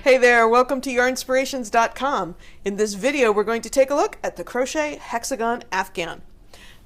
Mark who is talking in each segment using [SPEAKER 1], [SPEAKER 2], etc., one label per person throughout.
[SPEAKER 1] Hey there, welcome to Yarnspirations.com. In this video we're going to take a look at the Crochet Hexagon Afghan.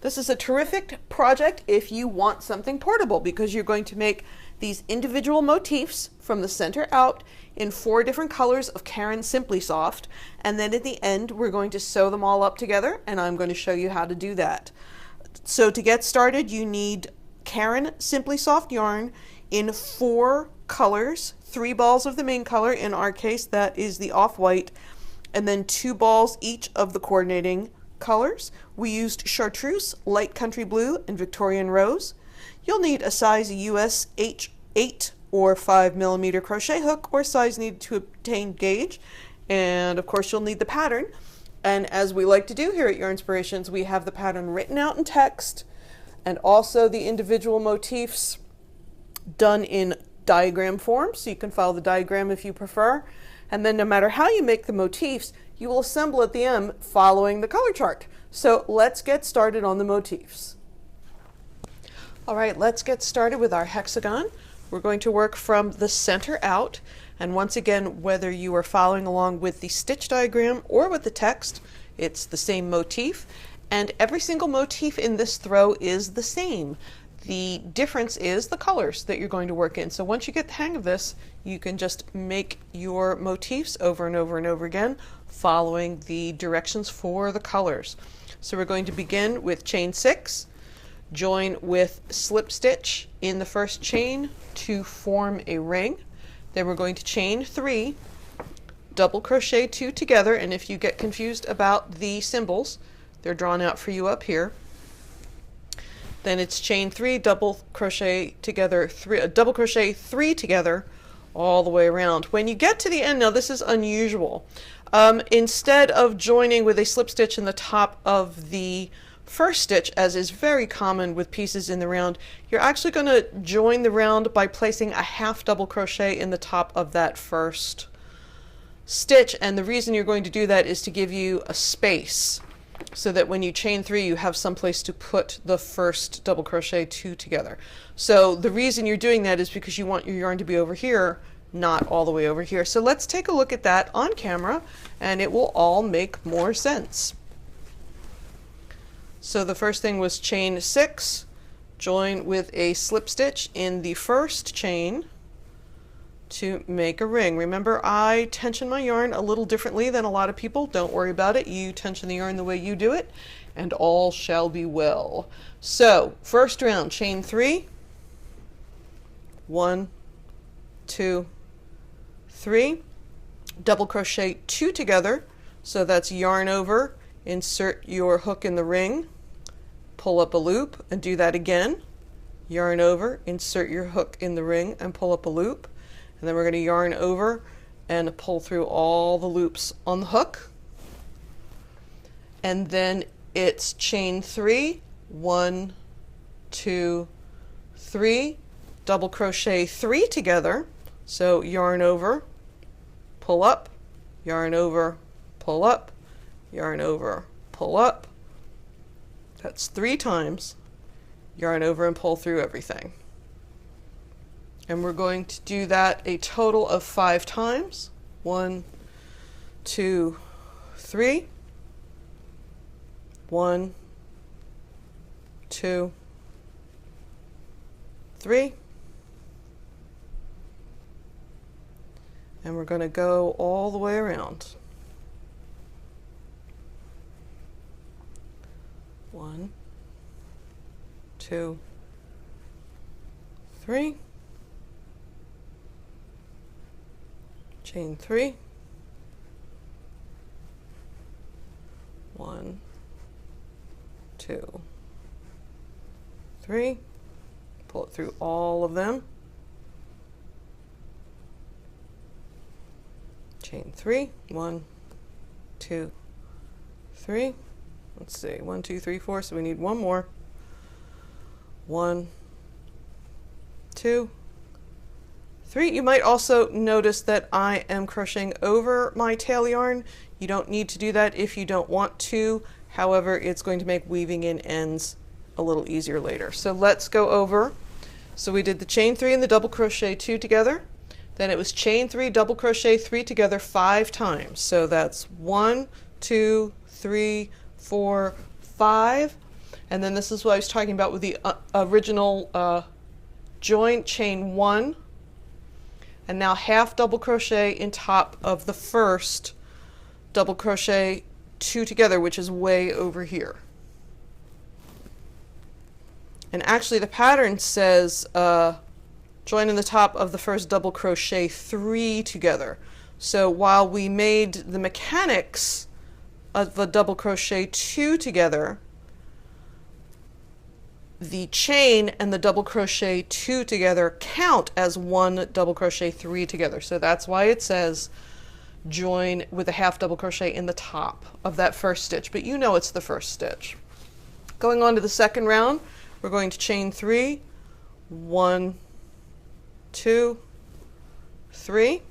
[SPEAKER 1] This is a terrific project if you want something portable because you're going to make these individual motifs from the center out in 4 different colors of Caron Simply Soft, and then at the end we're going to sew them all up together, and I'm going to show you how to do that. So to get started you need Caron Simply Soft yarn in 4 colors, 3 balls of the main color, in our case that is the off-white, and then 2 balls each of the coordinating colors. We used chartreuse, light country blue, and Victorian rose. You'll need a size US H8 or 5mm crochet hook or size needed to obtain gauge, and of course you'll need the pattern. And as we like to do here at Yarnspirations, we have the pattern written out in text and also the individual motifs done in diagram form, so you can follow the diagram if you prefer. And then no matter how you make the motifs, you will assemble at the end following the color chart. So let's get started on the motifs. Alright, let's get started with our hexagon. We're going to work from the center out, and once again, whether you are following along with the stitch diagram or with the text, it's the same motif, and every single motif in this throw is the same. The difference is the colors that you're going to work in. So once you get the hang of this, you can just make your motifs over and over and over again, following the directions for the colors. So we're going to begin with chain 6, join with slip stitch in the first chain to form a ring. Then we're going to chain 3, double crochet 2 together, and if you get confused about the symbols, they're drawn out for you up here. Then it's chain 3, double crochet together, double crochet 3 together all the way around. When you get to the end, now this is unusual. Instead of joining with a slip stitch in the top of the first stitch, as is very common with pieces in the round, you're actually going to join the round by placing a half double crochet in the top of that first stitch, and the reason you're going to do that is to give you a space, so that when you chain 3 you have some place to put the first double crochet 2 together. So the reason you're doing that is because you want your yarn to be over here, not all the way over here. So let's take a look at that on camera and it will all make more sense. So the first thing was chain 6, join with a slip stitch in the first chain to make a ring. Remember, I tension my yarn a little differently than a lot of people. Don't worry about it. You tension the yarn the way you do it and all shall be well. So first round, chain 3, 1, 2, 3, double crochet 2 together, so that's yarn over, insert your hook in the ring, pull up a loop and do that again, yarn over, insert your hook in the ring and pull up a loop. And then we're going to yarn over and pull through all the loops on the hook. And then it's chain 3, 1, 2, 3, double crochet 3 together. So yarn over, pull up, yarn over, pull up, yarn over, pull up. That's 3 times. Yarn over and pull through everything. And we're going to do that a total of 5 times. 1, 2, 3. 1, 2, 3. And we're going to go all the way around. 1, 2, 3. Chain 3, 1, 2, 3, pull it through all of them, chain 3, 1, 2, 3, let's see, 1, 2, 3, 4, so we need one more, 1, 2, 3. You might also notice that I am crocheting over my tail yarn. You don't need to do that if you don't want to. However, it's going to make weaving in ends a little easier later. So let's go over. So we did the chain 3 and the double crochet 2 together, then it was chain 3, double crochet 3 together 5 times. So that's 1, 2, 3, 4, 5. And then this is what I was talking about with the original join, chain 1, and now half double crochet in top of the first double crochet 2 together, which is way over here. And actually the pattern says join in the top of the first double crochet 3 together. So while we made the mechanics of the double crochet 2 together, the chain and the double crochet 2 together count as one double crochet 3 together. So that's why it says join with a half double crochet in the top of that first stitch, but you know it's the first stitch. Going on to the second round, we're going to chain 3, 1, 2, 3.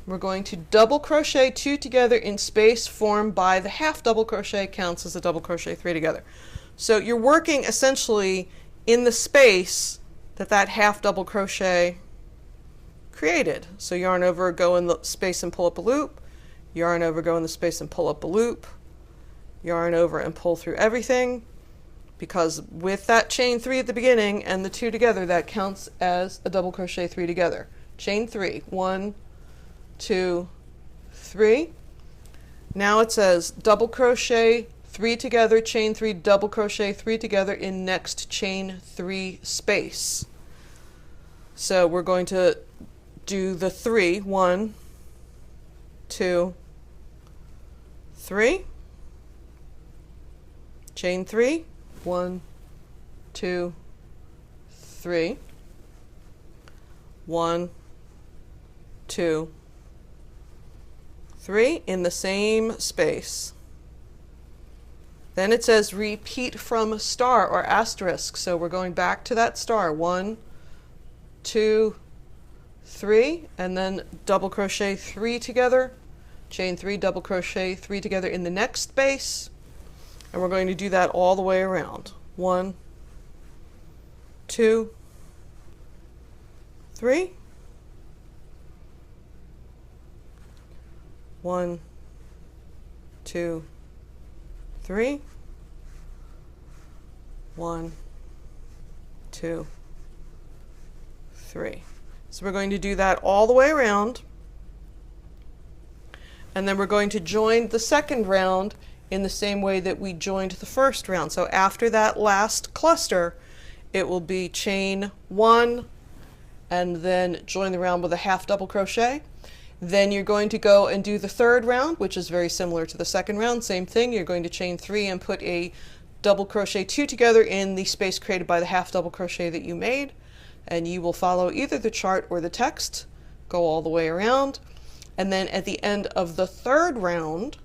[SPEAKER 1] We're going to double crochet 2 together in space formed by the half double crochet, counts as a double crochet 3 together. So you're working essentially in the space that that half double crochet created. So yarn over, go in the space and pull up a loop, yarn over, go in the space and pull up a loop, yarn over and pull through everything, because with that chain 3 at the beginning and the 2 together, that counts as a double crochet 3 together. Chain 3, 1, 2, 3. Now it says double crochet 3 together, chain 3, double crochet 3 together in next chain 3 space. So we're going to do the 3, 1, 2, 3, chain 3, 1, 2, 3, 1, 2, 3 in the same space. Then it says repeat from star or asterisk. So we're going back to that star. 1, 2, 3, and then double crochet 3 together, chain 3, double crochet 3 together in the next space, and we're going to do that all the way around. 1, 2, 3, 1, 2, 3, 1, 2, 3. So we're going to do that all the way around, and then we're going to join the second round in the same way that we joined the first round. So after that last cluster, it will be chain 1 and then join the round with a half double crochet. Then you're going to go and do the third round, which is very similar to the second round. Same thing, you're going to chain 3 and put a double crochet 2 together in the space created by the half double crochet that you made. And you will follow either the chart or the text, go all the way around. And then at the end of the third round,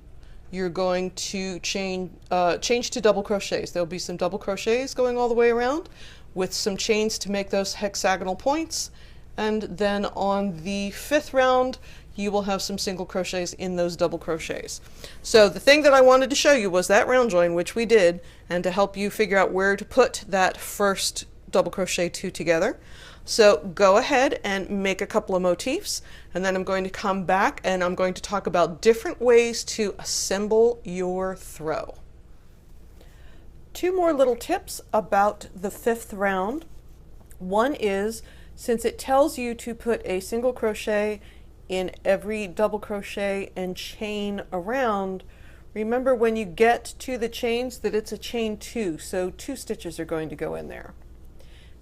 [SPEAKER 1] you're going to change to double crochets. There'll be some double crochets going all the way around with some chains to make those hexagonal points. And then on the fifth round, you will have some single crochets in those double crochets. So the thing that I wanted to show you was that round join, which we did, and to help you figure out where to put that first double crochet 2 together. So go ahead and make a couple of motifs, and then I'm going to come back and I'm going to talk about different ways to assemble your throw. 2 more little tips about the fifth round. One is, since it tells you to put a single crochet in every double crochet and chain around, remember when you get to the chains that it's a chain 2, so 2 stitches are going to go in there.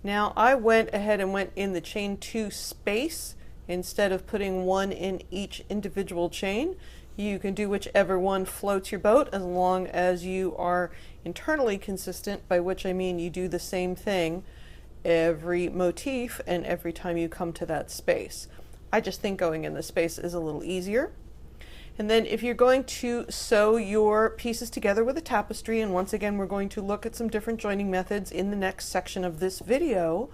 [SPEAKER 1] Now I went ahead and went in the chain 2 space instead of putting 1 in each individual chain. You can do whichever one floats your boat as long as you are internally consistent, by which I mean you do the same thing every motif and every time you come to that space. I just think going in the space is a little easier. And then if you're going to sew your pieces together with a tapestry, and once again we're going to look at some different joining methods in the next section of this video,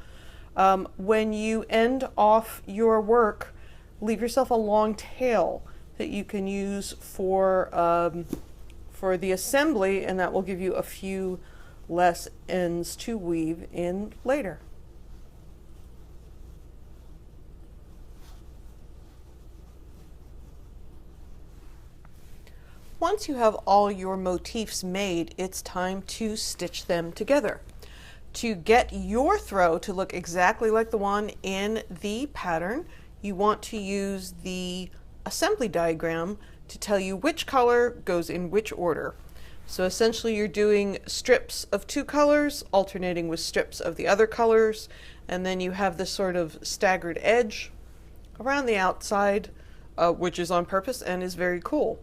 [SPEAKER 1] when you end off your work, leave yourself a long tail that you can use for the assembly, and that will give you a few less ends to weave in later. once you have all your motifs made, it's time to stitch them together. To get your throw to look exactly like the one in the pattern, you want to use the assembly diagram to tell you which color goes in which order. So essentially you're doing strips of two colors alternating with strips of the other colors, and then you have this sort of staggered edge around the outside, which is on purpose and is very cool.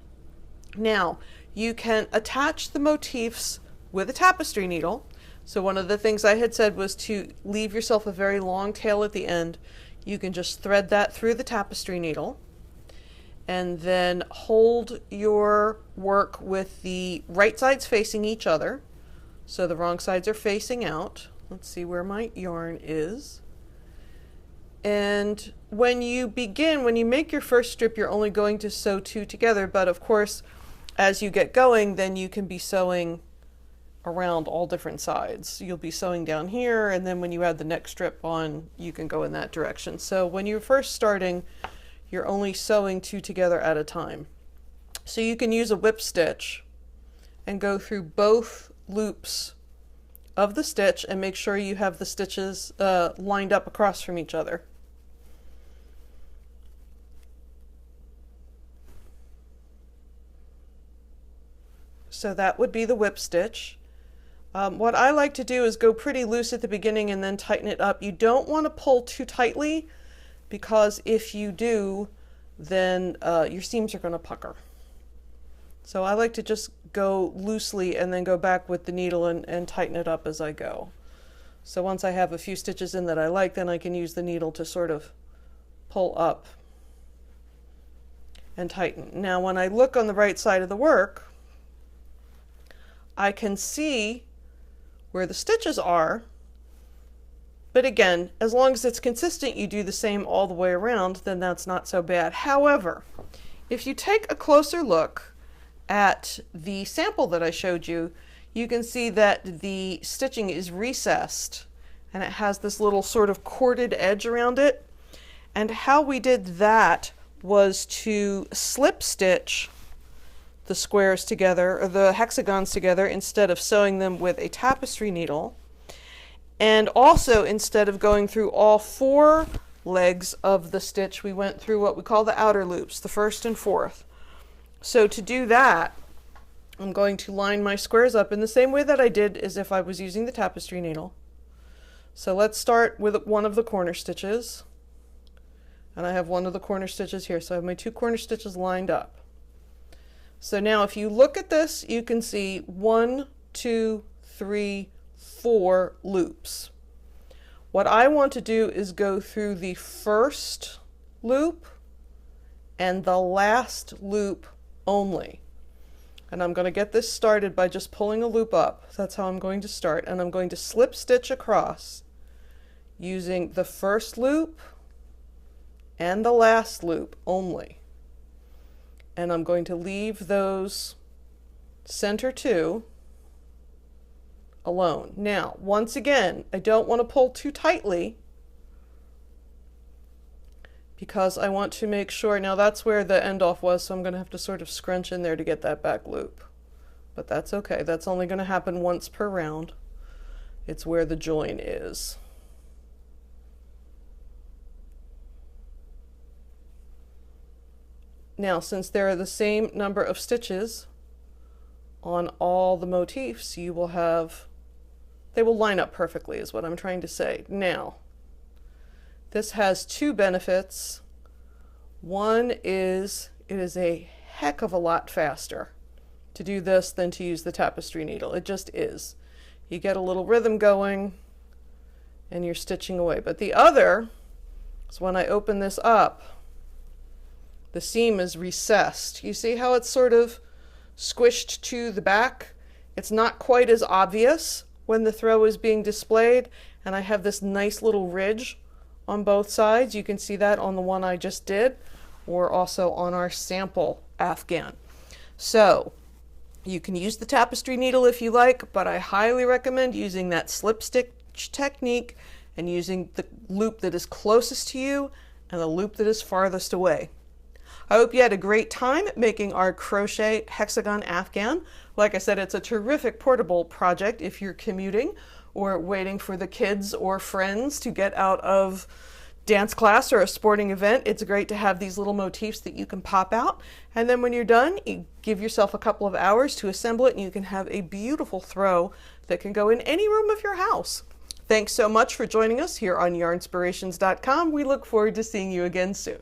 [SPEAKER 1] Now you can attach the motifs with a tapestry needle. So one of the things I had said was to leave yourself a very long tail at the end. You can just thread that through the tapestry needle and then hold your work with the right sides facing each other. So the wrong sides are facing out. Let's see where my yarn is. And when you begin, when you make your first strip, you're only going to sew two together, but of course, as you get going, then you can be sewing around all different sides. You'll be sewing down here, and then when you add the next strip on, you can go in that direction. So when you're first starting, you're only sewing two together at a time. So you can use a whip stitch and go through both loops of the stitch and make sure you have the stitches lined up across from each other. So that would be the whip stitch. What I like to do is go pretty loose at the beginning and then tighten it up. You don't want to pull too tightly, because if you do, then your seams are going to pucker. So I like to just go loosely and then go back with the needle and tighten it up as I go. So once I have a few stitches in that I like, then I can use the needle to sort of pull up and tighten. Now when I look on the right side of the work, I can see where the stitches are, but again, as long as it's consistent, you do the same all the way around, then that's not so bad. However, if you take a closer look at the sample that I showed you, you can see that the stitching is recessed and it has this little sort of corded edge around it. And how we did that was to slip stitch the squares together, or the hexagons together, instead of sewing them with a tapestry needle. And also, instead of going through all four legs of the stitch, we went through what we call the outer loops, the first and fourth. So to do that, I'm going to line my squares up in the same way that I did as if I was using the tapestry needle. So let's start with one of the corner stitches. And I have one of the corner stitches here. So I have my two corner stitches lined up. So now if you look at this, you can see 1, 2, 3, 4 loops. What I want to do is go through the first loop and the last loop only. And I'm going to get this started by just pulling a loop up. That's how I'm going to start. And I'm going to slip stitch across using the first loop and the last loop only. And I'm going to leave those center two alone. Now, once again, I don't want to pull too tightly because I want to make sure, now that's where the end off was, so I'm going to have to sort of scrunch in there to get that back loop. But that's okay, that's only going to happen once per round. It's where the join is. Now, since there are the same number of stitches on all the motifs, you will have, they will line up perfectly is what I'm trying to say. Now, this has two benefits. One is it is a heck of a lot faster to do this than to use the tapestry needle. It just is. You get a little rhythm going and you're stitching away. But the other is when I open this up, the seam is recessed. You see how it's sort of squished to the back? It's not quite as obvious when the throw is being displayed, and I have this nice little ridge on both sides. You can see that on the one I just did, or also on our sample Afghan. So you can use the tapestry needle if you like, but I highly recommend using that slip stitch technique and using the loop that is closest to you and the loop that is farthest away. I hope you had a great time making our Crochet Hexagon Afghan. Like I said, it's a terrific portable project if you're commuting or waiting for the kids or friends to get out of dance class or a sporting event. It's great to have these little motifs that you can pop out, and then when you're done, you give yourself a couple of hours to assemble it and you can have a beautiful throw that can go in any room of your house. Thanks so much for joining us here on Yarnspirations.com. We look forward to seeing you again soon.